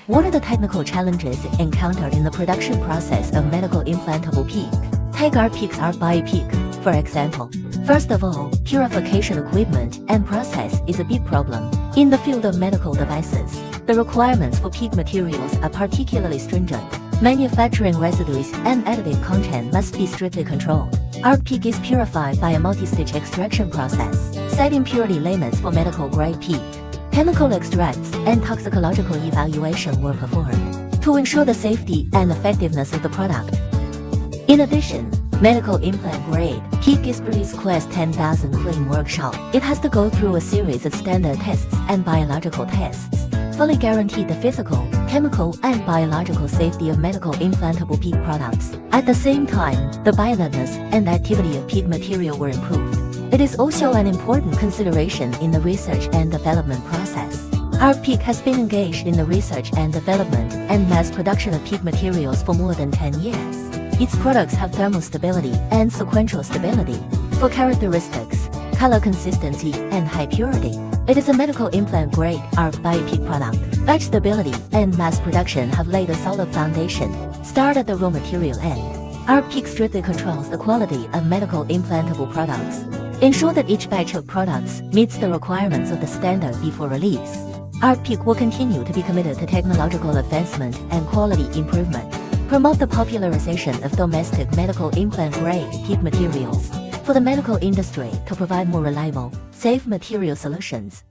What are the technical challenges encountered in the production process of medical implantable PEEK? Take ARK-BioPEEK's ARK-BioPEEK, for example. First of all, purification equipment and process is a big problem. In the field of medical devices, the requirements for PEEK materials are particularly stringent. Manufacturing residues and additive content must be strictly controlled. ARK-BioPEEK is purified by a multi-stage extraction process, setting purity limits for medical-grade PEEK. Chemical extracts and toxicological evaluation were performed to ensure the safety and effectiveness of the product. In addition, medical implant-grade PEEK is produced Class 10,000 clean workshop. It has to go through a series of standard tests and biological tests, fully guarantee the physical, chemical, and biological safety of medical implantable PEEK products. At the same time, the bioavailability and activity of PEEK material were improved. It is also an important consideration in the research and development process. ARK-BioPEEK has been engaged in the research and development and mass production of PEEK materials for more than 10 years. Its products have thermal stability and sequential stability. For characteristics, color consistency, and high purity, it is a medical implant-grade ARK-BioPEEK product. Batch stability and mass production have laid a solid foundation. Start at the raw material end. ARK-BioPEEK strictly controls the quality of medical implantable products. Ensure that each batch of products meets the requirements of the standard before release. ARK-BioPEEK will continue to be committed to technological advancement and quality improvement. Promote the popularization of domestic medical implant-grade PEEK materials for the medical industry to provide more reliable, safe material solutions.